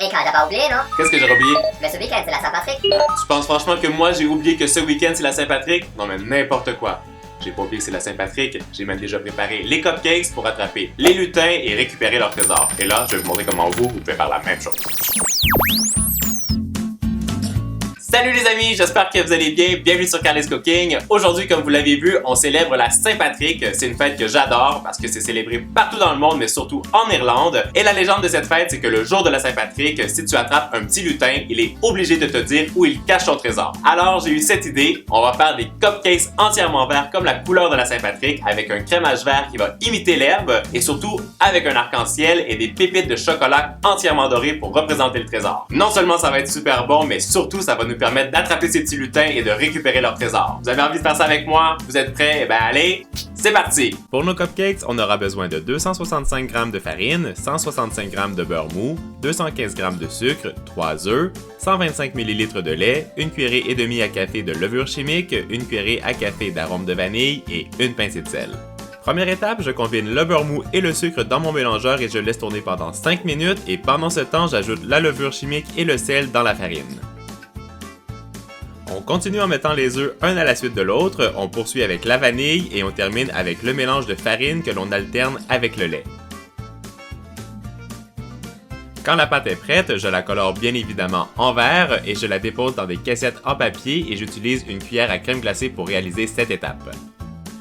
Et quand t'as pas oublié, non? Qu'est-ce que j'ai oublié? Mais ce week-end, c'est la Saint-Patrick. Tu penses franchement que moi j'ai oublié que ce week-end c'est la Saint-Patrick? Non mais n'importe quoi. J'ai pas oublié que c'est la Saint-Patrick, j'ai même déjà préparé les cupcakes pour attraper les lutins et récupérer leur trésor. Et là, je vais vous montrer comment vous pouvez faire la même chose. Salut les amis, j'espère que vous allez bien. Bienvenue sur Carly's Cooking. Aujourd'hui, comme vous l'avez vu, on célèbre la Saint-Patrick. C'est une fête que j'adore parce que c'est célébré partout dans le monde, mais surtout en Irlande. Et la légende de cette fête, c'est que le jour de la Saint-Patrick, si tu attrapes un petit lutin, il est obligé de te dire où il cache son trésor. Alors, j'ai eu cette idée. On va faire des cupcakes entièrement verts comme la couleur de la Saint-Patrick avec un crémage vert qui va imiter l'herbe et surtout avec un arc-en-ciel et des pépites de chocolat entièrement dorées pour représenter le trésor. Non seulement ça va être super bon, mais surtout ça va nous permettre d'attraper ces petits lutins et de récupérer leur trésor. Vous avez envie de faire ça avec moi? Vous êtes prêts? Eh ben allez, c'est parti! Pour nos cupcakes, on aura besoin de 265 g de farine, 165 g de beurre mou, 215 g de sucre, 3 œufs, 125 ml de lait, une cuillerée et demie à café de levure chimique, une cuillerée à café d'arôme de vanille et une pincée de sel. Première étape, je combine le beurre mou et le sucre dans mon mélangeur et je laisse tourner pendant 5 minutes et pendant ce temps, j'ajoute la levure chimique et le sel dans la farine. On continue en mettant les œufs un à la suite de l'autre, on poursuit avec la vanille et on termine avec le mélange de farine que l'on alterne avec le lait. Quand la pâte est prête, je la colore bien évidemment en vert et je la dépose dans des caissettes en papier et j'utilise une cuillère à crème glacée pour réaliser cette étape.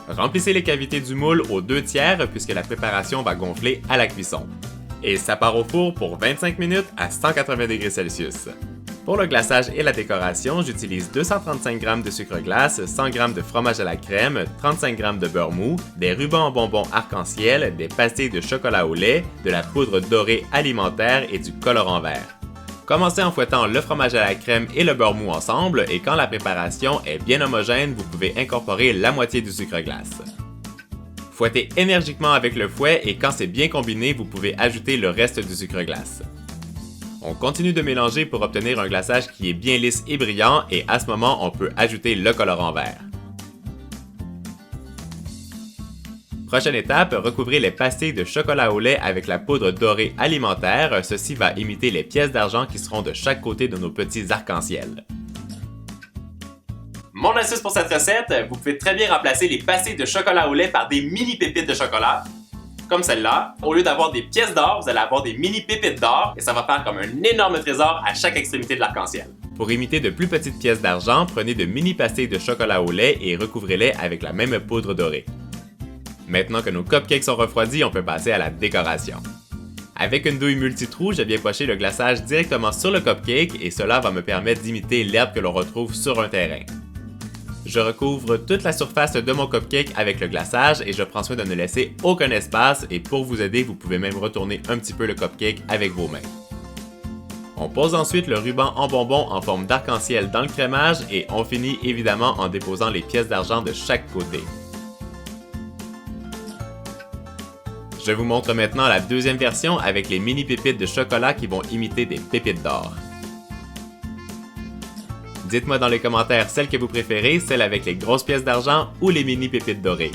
Remplissez les cavités du moule aux 2/3 puisque la préparation va gonfler à la cuisson. Et ça part au four pour 25 minutes à 180 degrés Celsius. Pour le glaçage et la décoration, j'utilise 235 g de sucre glace, 100 g de fromage à la crème, 35 g de beurre mou, des rubans en bonbons arc-en-ciel, des pastilles de chocolat au lait, de la poudre dorée alimentaire et du colorant vert. Commencez en fouettant le fromage à la crème et le beurre mou ensemble et quand la préparation est bien homogène, vous pouvez incorporer la moitié du sucre glace. Fouettez énergiquement avec le fouet et quand c'est bien combiné, vous pouvez ajouter le reste du sucre glace. On continue de mélanger pour obtenir un glaçage qui est bien lisse et brillant et à ce moment, on peut ajouter le colorant vert. Prochaine étape, recouvrez les pastilles de chocolat au lait avec la poudre dorée alimentaire. Ceci va imiter les pièces d'argent qui seront de chaque côté de nos petits arcs-en-ciel. Mon astuce pour cette recette, vous pouvez très bien remplacer les pastilles de chocolat au lait par des mini pépites de chocolat. Comme celle-là, au lieu d'avoir des pièces d'or, vous allez avoir des mini pépites d'or et ça va faire comme un énorme trésor à chaque extrémité de l'arc-en-ciel. Pour imiter de plus petites pièces d'argent, prenez de mini pastilles de chocolat au lait et recouvrez-les avec la même poudre dorée. Maintenant que nos cupcakes sont refroidis, on peut passer à la décoration. Avec une douille multitrou, je viens pocher le glaçage directement sur le cupcake et cela va me permettre d'imiter l'herbe que l'on retrouve sur un terrain. Je recouvre toute la surface de mon cupcake avec le glaçage et je prends soin de ne laisser aucun espace et pour vous aider, vous pouvez même retourner un petit peu le cupcake avec vos mains. On pose ensuite le ruban en bonbons en forme d'arc-en-ciel dans le crémage et on finit évidemment en déposant les pièces d'argent de chaque côté. Je vous montre maintenant la deuxième version avec les mini pépites de chocolat qui vont imiter des pépites d'or. Dites-moi dans les commentaires celle que vous préférez, celle avec les grosses pièces d'argent ou les mini pépites dorées.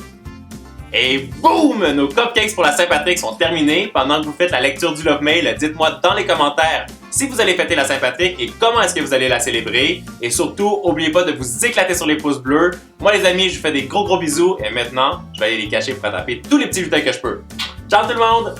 Et boum! Nos cupcakes pour la Saint-Patrick sont terminés. Pendant que vous faites la lecture du Love Mail, dites-moi dans les commentaires si vous allez fêter la Saint-Patrick et comment est-ce que vous allez la célébrer. Et surtout, n'oubliez pas de vous éclater sur les pouces bleus. Moi les amis, je vous fais des gros bisous et maintenant, je vais aller les cacher pour attraper tous les petits lutins que je peux. Ciao tout le monde!